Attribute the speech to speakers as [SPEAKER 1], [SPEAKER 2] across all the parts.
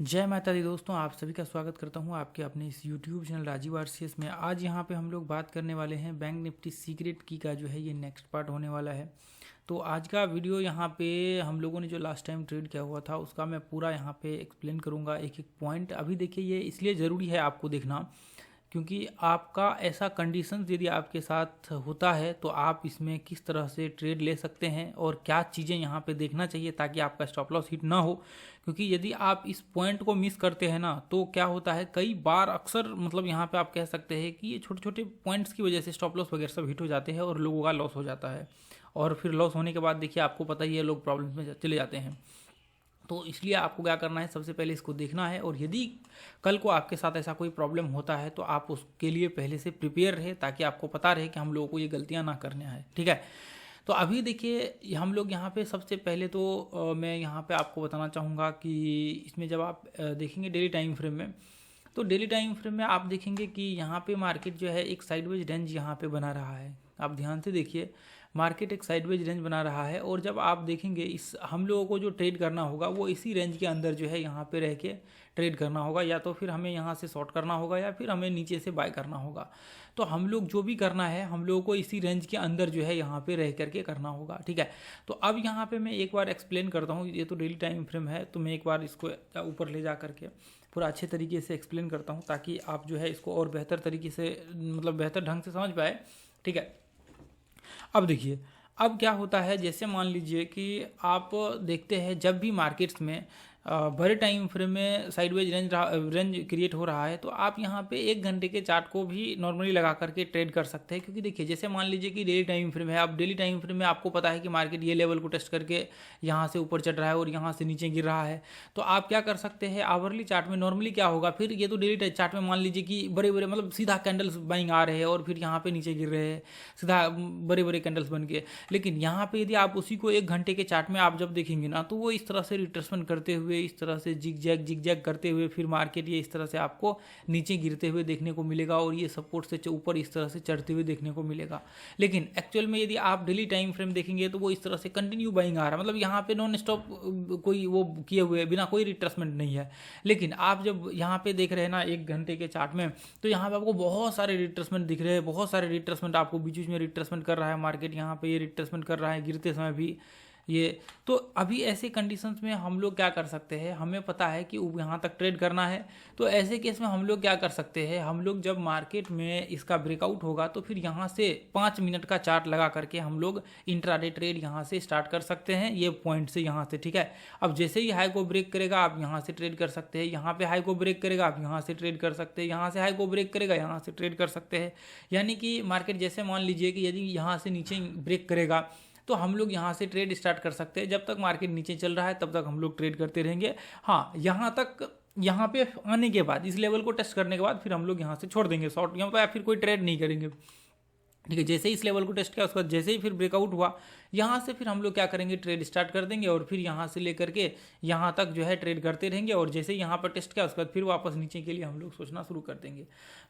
[SPEAKER 1] जय माता दी दोस्तों, आप सभी का स्वागत करता हूं आपके अपने इस YouTube चैनल राजीव आरसीएस में। आज यहां पे हम लोग बात करने वाले हैं बैंक निफ्टी सीक्रेट की का जो है ये नेक्स्ट पार्ट होने वाला है। तो आज का वीडियो यहां पे हम लोगों ने जो लास्ट टाइम ट्रेड किया हुआ था उसका मैं पूरा यहां पे एक्सप्लेन करूंगा एक एक पॉइंट। अभी देखिए ये इसलिए ज़रूरी है आपको देखना क्योंकि आपका ऐसा कंडीशंस यदि आपके साथ होता है तो आप इसमें किस तरह से ट्रेड ले सकते हैं और क्या चीज़ें यहाँ पे देखना चाहिए ताकि आपका स्टॉप लॉस हिट ना हो। क्योंकि यदि आप इस पॉइंट को मिस करते हैं ना तो क्या होता है, कई बार अक्सर मतलब यहाँ पे आप कह सकते हैं कि ये छोटे छोटे पॉइंट्स की वजह से स्टॉप लॉस वगैरह सब हिट हो जाते हैं और लोगों का लॉस हो जाता है। और फिर लॉस होने के बाद देखिए आपको पता ही है लोग प्रॉब्लम्स में चले जाते हैं। तो इसलिए आपको क्या करना है, सबसे पहले इसको देखना है और यदि कल को आपके साथ ऐसा कोई प्रॉब्लम होता है तो आप उसके लिए पहले से प्रिपेयर रहे ताकि आपको पता रहे कि हम लोगों को ये गलतियां ना करना है। ठीक है, तो अभी देखिए हम लोग यहाँ पे सबसे पहले तो मैं यहाँ पे आपको बताना चाहूँगा कि इसमें जब आप देखेंगे डेली टाइम फ्रेम में, तो डेली टाइम फ्रेम में आप देखेंगे कि यहाँ पे मार्केट जो है एक साइडवेज रेंज यहाँ पे बना रहा है। आप ध्यान से देखिए, मार्केट एक साइडवेज रेंज बना रहा है और जब आप देखेंगे इस हम लोगों को जो ट्रेड करना होगा वो इसी रेंज के अंदर जो है यहाँ पे रह के ट्रेड करना होगा, या तो फिर हमें यहाँ से शॉर्ट करना होगा या फिर हमें नीचे से बाय करना होगा। तो हम लोग जो भी करना है हम लोगों को इसी रेंज के अंदर जो है यहाँ पे रह करके करना होगा। ठीक है, तो अब यहाँ पे मैं एक बार एक्सप्लेन करता हूँ। ये तो डेली टाइम फ्रेम है तो मैं एक बार इसको ऊपर ले जा करके पूरा अच्छे तरीके से एक्सप्लेन करता हूँ ताकि आप जो है इसको और बेहतर तरीके से मतलब बेहतर ढंग से समझ पाए। ठीक है, अब देखिए अब क्या होता है, जैसे मान लीजिए कि आप देखते हैं जब भी मार्केट्स में बड़े टाइम फ्रेम में साइडवेज रेंज क्रिएट हो रहा है तो आप यहाँ पे 1 घंटे के चार्ट को भी नॉर्मली लगा करके ट्रेड कर सकते हैं। क्योंकि देखिए जैसे मान लीजिए कि डेली टाइम फ्रेम है, अब डेली टाइम फ्रेम में आपको पता है कि मार्केट ये लेवल को टेस्ट करके यहाँ से ऊपर चढ़ रहा है और यहाँ से नीचे गिर रहा है। तो आप क्या कर सकते हैं, आवरली चार्ट में नॉर्मली क्या होगा, फिर ये तो डेली चार्ट में मान लीजिए कि बड़े बड़े मतलब सीधा कैंडल्स बाइंग आ रहे हैं और फिर यहाँ पे नीचे गिर रहे हैं सीधा बड़े बड़े कैंडल्स बन के। लेकिन यहाँ पे यदि आप उसी को 1 घंटे के चार्ट में आप जब देखेंगे ना तो वो इस तरह से रिट्रेसमेंट करते हुए इस तरह से जिग जैग करते हुए फिर मार्केट ये इस तरह से आपको नीचे गिरते हुए देखने को मिलेगा और ये सपोर्ट से ऊपर इस तरह से चढ़ते हुए देखने को मिलेगा। लेकिन एक्चुअल में यदि आप डेली टाइम फ्रेम देखेंगे तो वो इस तरह से कंटिन्यू बाइंग आ रहा है, मतलब यहाँ पे नॉन स्टॉप कोई वो किए हुए बिना कोई रिट्रेसमेंट नहीं है। लेकिन आप जब यहाँ पे देख रहे हैं ना 1 घंटे के चार्ट में तो यहाँ पे आपको बहुत सारे रिट्रेसमेंट दिख रहे हैं, बहुत सारे रिट्रेसमेंट आपको बीच बीच में रिट्रेसमेंट कर रहा है मार्केट, यहाँ पे ये रिट्रेसमेंट कर रहा है गिरते समय भी ये। तो अभी ऐसे कंडीशंस में हम लोग क्या कर सकते हैं, हमें पता है कि यहाँ तक ट्रेड करना है। तो ऐसे केस में हम लोग क्या कर सकते हैं, हम लोग जब मार्केट में इसका ब्रेकआउट होगा तो फिर यहाँ से 5 मिनट का चार्ट लगा करके हम लोग इंट्राडे ट्रेड यहाँ से स्टार्ट कर सकते हैं ये पॉइंट से यहाँ से। ठीक है, अब जैसे ही हाई को ब्रेक करेगा आप यहाँ से ट्रेड कर सकते हैं, यहाँ पे हाई को ब्रेक करेगा आप यहाँ से ट्रेड कर सकते हैं, यहाँ से हाई को ब्रेक करेगा यहाँ से ट्रेड कर सकते हैं। यानी कि मार्केट जैसे मान लीजिए कि यदि यहाँ से नीचे ब्रेक करेगा तो हम लोग यहाँ से ट्रेड स्टार्ट कर सकते हैं, जब तक मार्केट नीचे चल रहा है तब तक हम लोग ट्रेड करते रहेंगे। हाँ, यहाँ पे आने के बाद इस लेवल को टेस्ट करने के बाद फिर हम लोग यहाँ से छोड़ देंगे शॉर्ट, यहाँ पर फिर कोई ट्रेड नहीं करेंगे। ठीक है, जैसे ही इस लेवल को टेस्ट किया उसके बाद जैसे ही फिर ब्रेकआउट हुआ यहाँ से फिर हम लोग क्या करेंगे, ट्रेड स्टार्ट कर देंगे और फिर यहाँ से लेकर के यहाँ तक जो है ट्रेड करते रहेंगे और जैसे ही यहाँ पर टेस्ट किया उसके बाद फिर वापस नीचे के लिए हम लोग सोचना शुरू कर देंगे।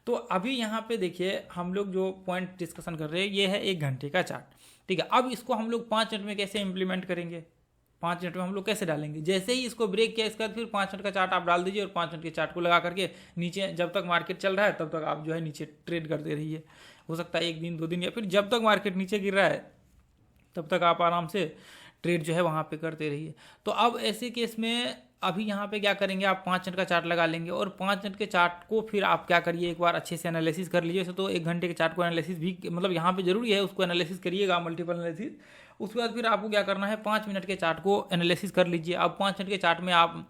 [SPEAKER 1] तो अभी यहाँ पे देखिए हम लोग जो पॉइंट डिस्कशन कर रहे हैं ये है 1 घंटे का चार्ट। ठीक है, अब इसको हम लोग 5 मिनट में कैसे इंप्लीमेंट करेंगे, 5 मिनट में हम लोग कैसे डालेंगे। जैसे ही इसको ब्रेक किया इसके बाद फिर 5 मिनट का चार्ट आप डाल दीजिए और 5 मिनट के चार्ट को लगा करके नीचे जब तक मार्केट चल रहा है तब तक आप जो है नीचे ट्रेड करते रहिए। हो सकता है 1 दिन 2 दिन या फिर जब तक मार्केट नीचे गिर रहा है तब तक आप आराम से ट्रेड जो है वहाँ पे करते रहिए। तो अब ऐसे केस में अभी यहाँ पे क्या करेंगे, आप 5 मिनट का चार्ट लगा लेंगे और 5 मिनट के चार्ट को फिर आप क्या करिए, एक बार अच्छे से एनालिसिस कर लीजिए। तो 1 घंटे के चार्ट को एनालिसिस भी मतलब यहाँ पे जरूरी है, उसको एनालिसिस करिएगा मल्टीपल एनालिसिस। उसके बाद फिर आपको क्या करना है, 5 मिनट के चार्ट को एनालिसिस कर लीजिए। अब 5 मिनट के चार्ट में आप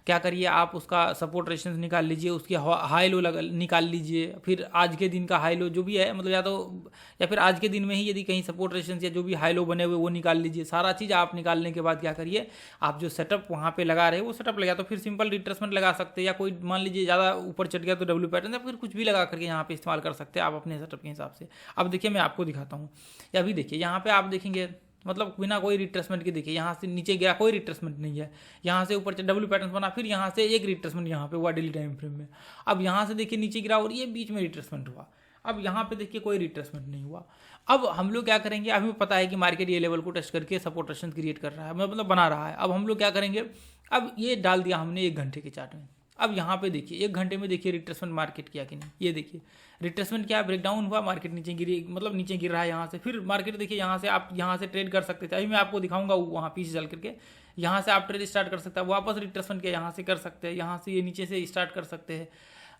[SPEAKER 1] क्या करिए, आप उसका सपोर्ट रेजिस्टेंस निकाल लीजिए, उसकी हाई लो निकाल लीजिए, फिर आज के दिन का हाई लो जो भी है मतलब या फिर आज के दिन में ही यदि कहीं सपोर्ट रेजिस्टेंस या जो भी हाई लो बने हुए वो निकाल लीजिए। सारा चीज़ आप निकालने के बाद क्या करिए, आप जो सेटअप वहाँ पे लगा रहे हैं वो सेटअप लगा तो फिर सिंपल रिट्रेसमेंट लगा सकते हैं, या कोई मान लीजिए ज़्यादा ऊपर चढ़ गया तो डब्ल्यू पैटर्न या फिर कुछ भी लगा करके यहाँ पे इस्तेमाल कर सकते हैं आप अपने सेटअप के हिसाब से। अब देखिए मैं आपको दिखाता हूँ, अभी देखिए यहाँ पे आप देखेंगे मतलब बिना कोई रिट्रेसमेंट के देखिए यहाँ से नीचे गया कोई रिट्रेसमेंट नहीं है, यहाँ से ऊपर डब्ल्यू पैटर्न बना फिर यहाँ से एक रिट्रेसमेंट यहाँ पे हुआ डेली टाइम फ्रेम में। अब यहाँ से देखिए नीचे गिरा और ये बीच में रिट्रेसमेंट हुआ, अब यहाँ पे देखिए कोई रिट्रेसमेंट नहीं हुआ। अब हम लोग क्या करेंगे, हमें पता है कि मार्केट ये लेवल को टेस्ट करके सपोर्ट रेजिस्टेंस क्रिएट कर रहा है मतलब बना रहा है। अब हम लोग क्या करेंगे, अब ये डाल दिया हमने 1 घंटे के चार्ट में। अब यहाँ पे देखिए 1 घंटे में देखिए रिट्रेसमेंट मार्केट किया कि नहीं, ये देखिए रिट्रेसमेंट क्या, ब्रेकडाउन हुआ, मार्केट नीचे गिरी, मतलब नीचे गिर रहा है यहाँ से। फिर मार्केट देखिए यहाँ से आप यहाँ से ट्रेड कर सकते थे, अभी मैं आपको दिखाऊंगा वहाँ पीछे चल करके। यहाँ से आप ट्रेड स्टार्ट कर सकते हैं, वापस रिट्रेसमेंट किया यहाँ से कर सकते हैं, यहाँ से ये नीचे से स्टार्ट कर सकते हैं।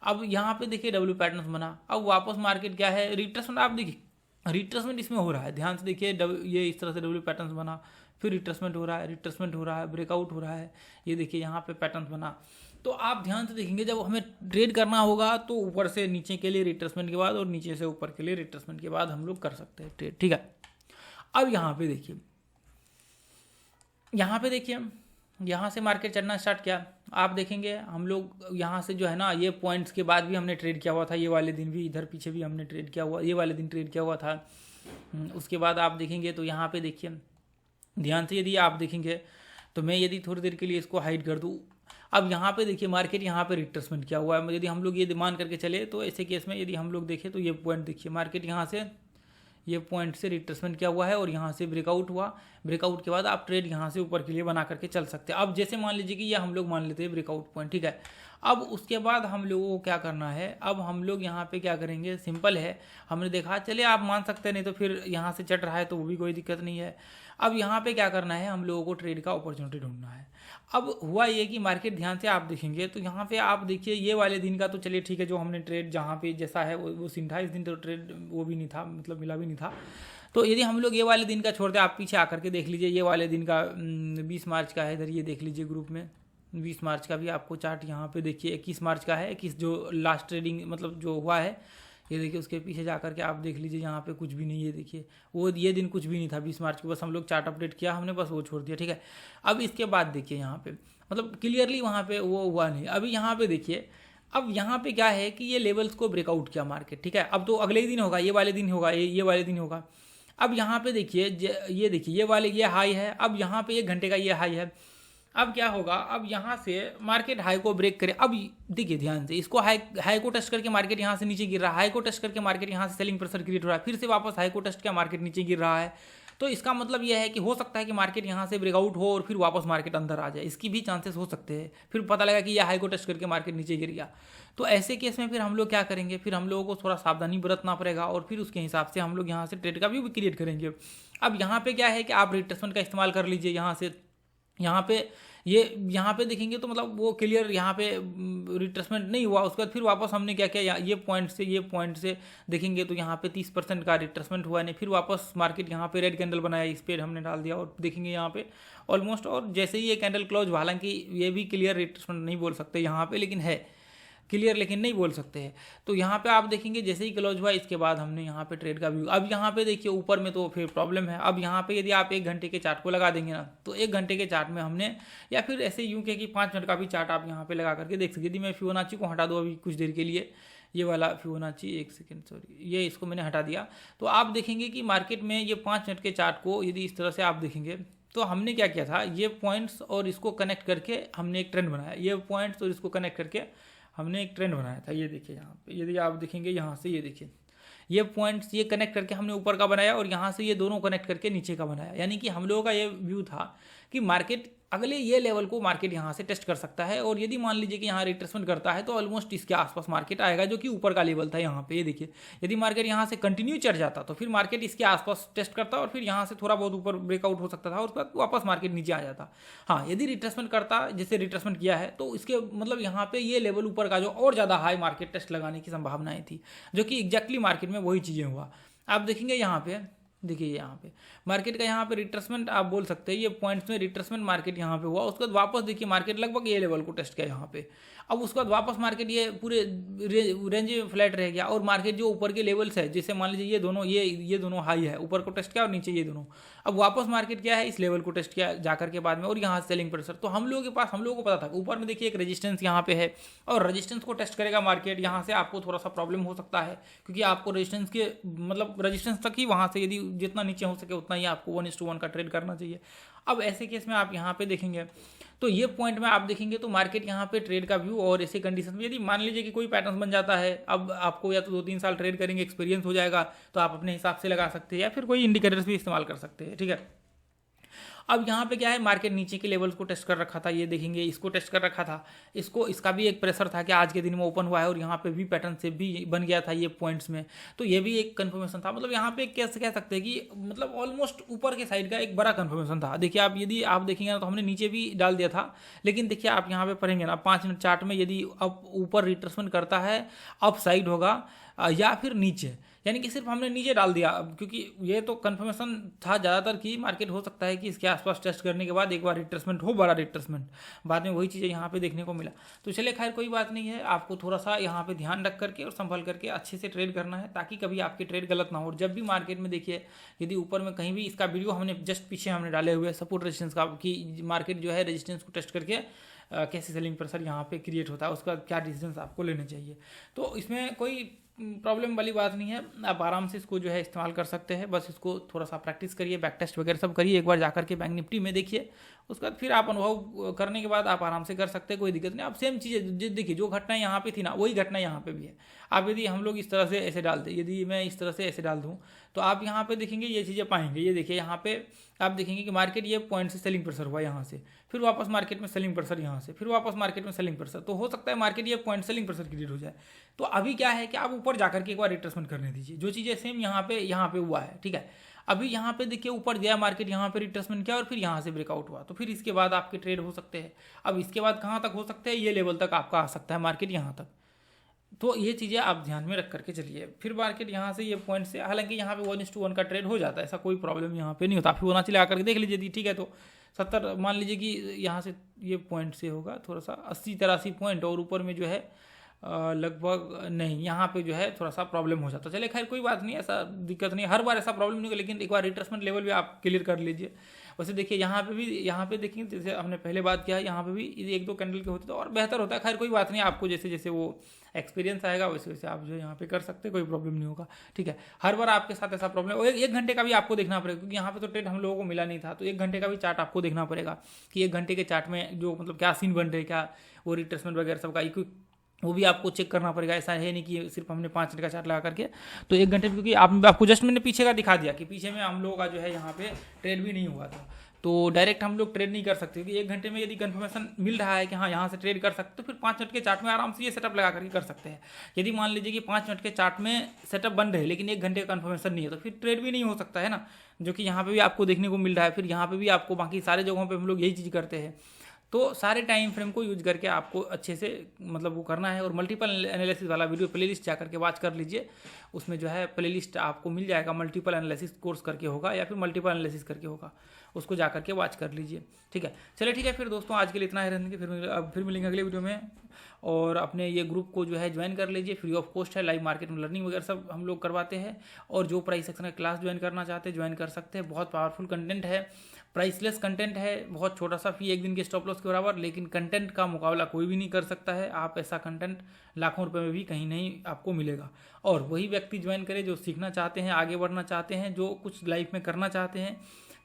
[SPEAKER 1] अब यहाँ पे देखिए डब्ल्यू पैटर्न बना, अब वापस मार्केट क्या है, रिट्रेसमेंट आप देखिए रिट्रेसमेंट इसमें हो रहा है, ध्यान से देखिए ये इस तरह से डब्ल्यू पैटर्न बना, फिर रिट्रेसमेंट हो रहा है, रिट्रेसमेंट हो रहा है, ब्रेकआउट हो रहा है, ये देखिए यहाँ पे पैटर्न बना। तो आप ध्यान से देखेंगे जब हमें ट्रेड करना होगा तो ऊपर से नीचे के लिए रिट्रेसमेंट के बाद और नीचे से ऊपर के लिए रिट्रेसमेंट के बाद हम लोग कर सकते हैं ट्रेड, ठीक है। अब यहाँ पे देखिए यहाँ से मार्केट चढ़ना स्टार्ट किया, आप देखेंगे हम लोग यहाँ से जो है ना, ये पॉइंट्स के बाद भी हमने ट्रेड किया हुआ था, ये वाले दिन भी इधर पीछे भी हमने ट्रेड किया हुआ, ये वाले दिन ट्रेड किया हुआ था। उसके बाद आप देखेंगे तो यहाँ पे देखिए ध्यान से, यदि आप देखेंगे तो मैं यदि थोड़ी देर के लिए इसको हाइड कर दूँ, अब यहाँ पे देखिए मार्केट यहाँ पे रिट्रेसमेंट किया हुआ है। यदि हम लोग ये मान करके चले तो ऐसे केस में यदि हम लोग देखें तो ये पॉइंट देखिए, मार्केट यहाँ से ये पॉइंट से रिट्रेसमेंट किया हुआ है और यहाँ से ब्रेकआउट हुआ, ब्रेकआउट के बाद आप ट्रेड यहाँ से ऊपर के लिए बना करके चल सकते हैं। अब जैसे मान लीजिए कि ये हम लोग मान लेते हैं ब्रेकआउट पॉइंट, ठीक है। अब उसके बाद हम लोगों को क्या करना है, अब हम लोग यहाँ पे क्या करेंगे, सिंपल है, हमने देखा, चलिए आप मान सकते हैं, नहीं तो फिर यहाँ से चढ़ रहा है तो वो भी कोई दिक्कत नहीं है। अब यहाँ पे क्या करना है, हम लोगों को ट्रेड का अपॉर्चुनिटी ढूंढना है। अब हुआ ये कि मार्केट ध्यान से आप देखेंगे तो यहाँ पे आप देखिए ये वाले दिन का तो चलिए ठीक है, जो हमने ट्रेड जहाँ पे जैसा है वो सीन था, इस दिन तो ट्रेड वो भी नहीं था, मतलब मिला भी नहीं था। तो यदि हम लोग ये वाले दिन का छोड़ दें, आप पीछे आकर के देख लीजिए, ये वाले दिन का 20 मार्च का है, इधर ये देख लीजिए ग्रुप में 20 मार्च का भी आपको चार्ट यहाँ पे देखिए, 21 मार्च का है, 21 जो लास्ट ट्रेडिंग मतलब जो हुआ है, ये देखिए उसके पीछे जा करके आप देख लीजिए, यहाँ पे कुछ भी नहीं है, देखिए वो ये दिन कुछ भी नहीं था 20 मार्च को, बस हम लोग चार्ट अपडेट किया हमने, बस वो छोड़ दिया, ठीक है। अब इसके बाद देखिए यहाँ पे मतलब क्लियरली वहाँ पे वो हुआ नहीं। अभी यहाँ पे देखिए, अब यहाँ पे क्या है कि ये लेवल्स को ब्रेकआउट किया मार्केट, ठीक है। अब तो अगले ही दिन होगा, ये वाले दिन होगा, ये वाले दिन होगा। अब यहाँ पे देखिए ये देखिए ये वाले ये हाई है, अब यहाँ पे 1 घंटे का ये हाई है। अब क्या होगा, अब यहाँ से मार्केट हाई को ब्रेक करे, अब देखिए ध्यान से, इसको हाई को टेस्ट करके मार्केट यहाँ से नीचे गिर रहा है, हाई को टेस्ट करके मार्केट यहाँ से सेलिंग प्रेशर क्रिएट हो रहा है, फिर से वापस हाई को टेस्ट किया मार्केट नीचे गिर रहा है। तो इसका मतलब यह है कि हो सकता है कि मार्केट यहाँ से ब्रेकआउट हो और फिर वापस मार्केट अंदर आ जाए, इसकी भी चांसेस हो सकते हैं। फिर पता लगा कि यह हाई को टेस्ट करके मार्केट नीचे गिर गया, तो ऐसे केस में फिर हम लोग क्या करेंगे, फिर हम लोगों को थोड़ा सावधानी बरतना पड़ेगा और फिर उसके हिसाब से हम लोग यहाँ से ट्रेड का व्यू भी क्रिएट करेंगे। अब यहाँ पे क्या है कि आप रिट्रेसमेंट का इस्तेमाल कर लीजिए, यहाँ से यहाँ पे देखेंगे तो मतलब वो क्लियर यहाँ पे रिट्रेसमेंट नहीं हुआ, उसके बाद फिर वापस हमने क्या किया, ये पॉइंट से देखेंगे तो यहाँ पे 30% का रिट्रेसमेंट हुआ नहीं, फिर वापस मार्केट यहाँ पे रेड कैंडल बनाया, इस पे हमने डाल दिया और देखेंगे यहाँ पे ऑलमोस्ट, और जैसे ही ये कैंडल क्लोज, हालांकि ये भी क्लियर रिट्रेसमेंट नहीं बोल सकते यहाँ पे, लेकिन है क्लियर, लेकिन नहीं बोल सकते हैं। तो यहाँ पे आप देखेंगे जैसे ही क्लोज हुआ, इसके बाद हमने यहाँ पे ट्रेड का व्यू, अब यहाँ पे देखिए ऊपर में तो फिर प्रॉब्लम है। अब यहाँ पे यदि आप 1 घंटे के चार्ट को लगा देंगे ना, तो 1 घंटे के चार्ट में हमने, या फिर ऐसे यूँ कि 5 मिनट का भी चार्ट आप यहाँ पे लगा करके देख सकते। यदि मैं फिबोनाची को हटा दूँ अभी कुछ देर के लिए, ये वाला फिबोनाची, 1 सेकेंड सॉरी, ये इसको मैंने हटा दिया, तो आप देखेंगे कि मार्केट में ये 5 मिनट के चार्ट को यदि इस तरह से आप देखेंगे तो हमने क्या किया था, ये पॉइंट्स और इसको कनेक्ट करके हमने एक ट्रेंड बनाया, ये पॉइंट्स और इसको कनेक्ट करके हमने एक ट्रेंड बनाया था। ये देखिए यहाँ पे यदि आप देखेंगे, यहाँ से ये देखिए ये पॉइंट्स ये कनेक्ट करके हमने ऊपर का बनाया और यहाँ से ये दोनों कनेक्ट करके नीचे का बनाया। यानी कि हम लोगों का ये व्यू था कि मार्केट अगले ये लेवल को मार्केट यहाँ से टेस्ट कर सकता है, और यदि मान लीजिए कि यहाँ रिट्रेसमेंट करता है तो ऑलमोस्ट इसके आसपास मार्केट आएगा, जो कि ऊपर का लेवल था यहाँ पे। ये देखिए यदि मार्केट यहाँ से कंटिन्यू चढ़ जाता तो फिर मार्केट इसके आसपास टेस्ट करता और फिर यहाँ से थोड़ा बहुत ऊपर ब्रेकआउट हो सकता था और उसके बाद वापस मार्केट नीचे आ जाता। हाँ, यदि रिट्रेसमेंट करता, जैसे रिट्रेसमेंट किया है, तो इसके मतलब यहाँ पे ये लेवल ऊपर का जो और ज़्यादा हाई मार्केट टेस्ट लगाने की संभावनाएं थी, जो कि एग्जैक्टली मार्केट में वही चीज़ें हुआ। आप देखेंगे यहाँ पे, देखिए यहाँ पे मार्केट का यहाँ पे रिट्रेसमेंट आप बोल सकते हैं, ये पॉइंट्स में रिट्रेसमेंट मार्केट यहाँ पे हुआ, उसके बाद वापस देखिए मार्केट लगभग ये लेवल को टेस्ट किया यहाँ पे। अब उसके बाद वापस मार्केट ये पूरे रेंज में फ्लैट रह गया, और मार्केट जो ऊपर के लेवल्स है, जैसे मान लीजिए ये दोनों हाई है, ऊपर को टेस्ट किया और नीचे ये दोनों, अब वापस मार्केट क्या है, इस लेवल को टेस्ट किया जाकर के बाद में, और यहाँ सेलिंग प्रेशर। तो हम लोगों को पता था ऊपर में देखिए एक रेजिस्टेंस यहाँ पे है, और रेजिस्टेंस को टेस्ट करेगा मार्केट, यहाँ से आपको थोड़ा सा प्रॉब्लम हो सकता है, क्योंकि आपको रेजिस्टेंस के मतलब रेजिस्टेंस तक ही, वहाँ से यदि जितना नीचे हो सके उतना ही आपको 1:1 का ट्रेड करना चाहिए। अब ऐसे केस में आप यहाँ पे देखेंगे तो ये पॉइंट में आप देखेंगे तो मार्केट यहाँ पे ट्रेड का व्यू, और ऐसे कंडीशन में यदि मान लीजिए कि कोई पैटर्न बन जाता है, अब आपको या तो 2-3 साल ट्रेड करेंगे, एक्सपीरियंस हो जाएगा, तो आप अपने हिसाब से लगा सकते हैं, या फिर कोई इंडिकेटर्स भी इस्तेमाल कर सकते हैं, ठीक है। अब यहाँ पे क्या है, मार्केट नीचे के लेवल्स को टेस्ट कर रखा था, ये देखेंगे इसको टेस्ट कर रखा था, इसका भी एक प्रेशर था कि आज के दिन में ओपन हुआ है और यहाँ पे भी पैटर्न से भी बन गया था ये पॉइंट्स में, तो ये भी एक कंफर्मेशन था। मतलब यहाँ पे कैसे कह सकते हैं कि मतलब ऑलमोस्ट ऊपर के साइड का एक बड़ा कंफर्मेशन था। देखिए आप, यदि आप देखेंगे ना तो हमने नीचे भी डाल दिया था, लेकिन देखिए आप यहाँ पे पढ़ेंगे ना 5 मिनट चार्ट में, यदि अब ऊपर रिट्रेसमेंट करता है, अप साइड होगा या फिर नीचे, यानी कि सिर्फ हमने नीचे डाल दिया, क्योंकि ये तो कंफर्मेशन था ज़्यादातर कि मार्केट हो सकता है कि इसके आसपास टेस्ट करने के बाद एक बार रिट्रेसमेंट हो, बड़ा रिट्रेसमेंट, बाद में वही चीज़ें यहाँ पे देखने को मिला। तो चलिए खैर कोई बात नहीं है, आपको थोड़ा सा यहाँ पे ध्यान रख करके और संभल करके अच्छे से ट्रेड करना है, ताकि कभी आपकी ट्रेड गलत ना हो। और जब भी मार्केट में देखिए, यदि ऊपर में कहीं भी, इसका वीडियो हमने जस्ट पीछे हमने डाले हुए सपोर्ट रेजिस्टेंस का, कि मार्केट जो है रेजिस्टेंस को टेस्ट करके कैसे सेलिंग प्रेशर यहाँ पे क्रिएट होता है, उसका क्या डिसीजंस आपको लेने चाहिए। तो इसमें कोई प्रॉब्लम वाली बात नहीं है, आप आराम से इसको जो है इस्तेमाल कर सकते हैं। बस इसको थोड़ा सा प्रैक्टिस करिए, बैक टेस्ट वगैरह सब करिए, एक बार जाकर के बैंक निफ्टी में देखिए, उसके बाद फिर आप अनुभव करने के बाद आप आराम से कर सकते हैं, कोई दिक्कत नहीं। आप सेम चीज़ें देखिए, जो घटना यहाँ पे थी ना वही घटना यहाँ पे भी है। आप यदि हम लोग इस तरह से ऐसे डाल दें, यदि मैं इस तरह से ऐसे डाल दूँ, तो आप यहाँ पे देखेंगे ये चीज़ें पाएंगे। ये देखिए यहाँ पे आप देखेंगे कि मार्केट ये पॉइंट से सेलिंग प्रेशर हुआ यहाँ से, फिर वापस मार्केट में सेलिंग प्रेशर यहाँ से, फिर वापस मार्केट में सेलिंग प्रेशर, तो हो सकता है मार्केट ये पॉइंट सेलिंग प्रेशर क्रिएट हो जाए। तो अभी क्या है कि आप ऊपर जाकर के एक बार रिट्रेसमेंट करने दीजिए, जो चीज़ें सेम यहाँ पे हुआ है, ठीक है। अभी यहाँ पे देखिए ऊपर गया मार्केट, यहाँ पे रिट्रेसमेंट किया और फिर यहाँ से ब्रेकआउट हुआ, तो फिर इसके बाद आपके ट्रेड हो सकते हैं। अब इसके बाद कहाँ तक हो सकते हैं, ये लेवल तक आपका आ सकता है मार्केट, यहाँ तक। तो ये चीज़ें आप ध्यान में रख करके चलिए। फिर मार्केट यहाँ से ये पॉइंट से, हालांकि यहाँ पे 1:1 का ट्रेड हो जाता है, ऐसा कोई प्रॉब्लम यहाँ पे नहीं होता। फिर होना चाहिए आकर के देख लीजिए, ठीक है। तो 70 मान लीजिए कि यहाँ से ये पॉइंट से होगा थोड़ा सा 80-83 पॉइंट, और ऊपर में जो है लगभग नहीं, यहाँ पे जो है थोड़ा सा प्रॉब्लम हो जाता है। चलिए खैर कोई बात नहीं, ऐसा दिक्कत नहीं, हर बार ऐसा प्रॉब्लम नहीं होगा, लेकिन एक बार रिट्रेसमेंट लेवल भी आप क्लियर कर लीजिए। वैसे देखिए यहाँ पे भी, यहाँ पे देखिए जैसे हमने पहले बात किया है, यहाँ पे भी 1-2 कैंडल के होते तो और बेहतर होता है। खैर कोई बात नहीं, आपको जैसे जैसे वो एक्सपीरियंस आएगा वैसे वैसे आप जो यहाँ पे कर सकते हैं, कोई प्रॉब्लम नहीं होगा, ठीक है। हर बार आपके साथ ऐसा प्रॉब्लम, और 1 घंटे का भी आपको देखना पड़ेगा, क्योंकि यहाँ पे तो ट्रेड हम लोगों को मिला नहीं था, तो 1 घंटे का भी चार्ट आपको देखना पड़ेगा कि 1 घंटे के चार्ट में जो मतलब क्या सीन बन रहे, क्या वो रिट्रेसमेंट वगैरह सबका वो भी आपको चेक करना पड़ेगा। ऐसा है नहीं कि सिर्फ हमने 5 मिनट का चार्ट लगा करके तो 1 घंटे, क्योंकि आपको जस्ट मैंने पीछे का दिखा दिया कि पीछे में हम लोगों का जो है यहाँ पे ट्रेड भी नहीं हुआ था, तो डायरेक्ट हम लोग ट्रेड नहीं कर सकते, क्योंकि 1 घंटे में यदि कंफर्मेशन मिल रहा है कि हाँ यहाँ से ट्रेड कर सकते, तो फिर 5 मिनट के चार्ट में आराम से ये सेटअप लगा करके कर सकते हैं। यदि मान लीजिए कि 5 मिनट के चार्ट में सेटअप बन रहे हैं लेकिन 1 घंटे का कंफर्मेशन नहीं है, तो फिर ट्रेड भी नहीं हो सकता है ना, जो कि यहाँ पे भी आपको देखने को मिल रहा है। फिर यहाँ पे भी आपको, बाकी सारे जगहों पे हम लोग यही चीज़ करते हैं। तो सारे टाइम फ्रेम को यूज करके आपको अच्छे से मतलब वो करना है। और मल्टीपल एनालिसिस वाला वीडियो प्लेलिस्ट जा करके वॉच कर लीजिए, उसमें जो है प्लेलिस्ट आपको मिल जाएगा, मल्टीपल एनालिसिस कोर्स करके होगा या फिर मल्टीपल एनालिसिस करके होगा, उसको जा करके वॉच कर लीजिए, ठीक है। चलिए ठीक है, फिर दोस्तों आज के लिए इतना ही रहेंगे, फिर मिलेंगे अगले वीडियो में। और अपने ये ग्रुप को जो है ज्वाइन कर लीजिए, फ्री ऑफ कॉस्ट है, लाइव मार्केट में लर्निंग वगैरह सब हम लोग करवाते हैं। और जो प्राइस सेक्शन का क्लास ज्वाइन करना चाहते हैं ज्वाइन कर सकते हैं, बहुत पावरफुल कंटेंट है, प्राइसलेस कंटेंट है, बहुत छोटा सा फी, 1 दिन के स्टॉप लॉस के बराबर, लेकिन कंटेंट का मुकाबला कोई भी नहीं कर सकता है। आप ऐसा कंटेंट लाखों रुपए में भी कहीं नहीं आपको मिलेगा। और वही व्यक्ति ज्वाइन करे जो सीखना चाहते हैं, आगे बढ़ना चाहते हैं, जो कुछ लाइफ में करना चाहते हैं,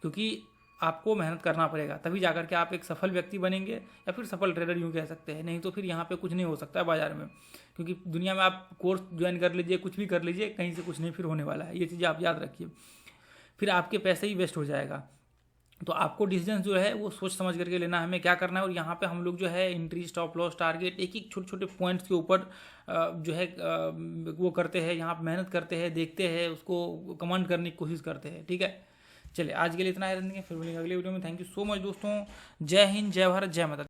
[SPEAKER 1] क्योंकि आपको मेहनत करना पड़ेगा, तभी जाकर के आप एक सफल व्यक्ति बनेंगे, या फिर सफल ट्रेडर यूँ कह सकते हैं। नहीं तो फिर यहाँ पे कुछ नहीं हो सकता है बाजार में, क्योंकि दुनिया में आप कोर्स ज्वाइन कर लीजिए, कुछ भी कर लीजिए, कहीं से कुछ नहीं फिर होने वाला है। ये चीज़ें आप याद रखिए, फिर आपके पैसे ही वेस्ट हो जाएगा। तो आपको डिसीजन जो है वो सोच समझ करके लेना है, हमें क्या करना है। और यहाँ पे हम लोग जो है एंट्री, स्टॉप लॉस, टारगेट, एक एक छोटे छोटे पॉइंट्स के ऊपर जो है वो करते हैं, यहाँ पे मेहनत करते हैं, देखते हैं, उसको कमांड करने की कोशिश करते हैं, ठीक है। चलिए आज के लिए इतना है, फिर मिलेंगे अगले वीडियो में। थैंक यू सो मच दोस्तों, जय हिंद, जय भारत, जय माता।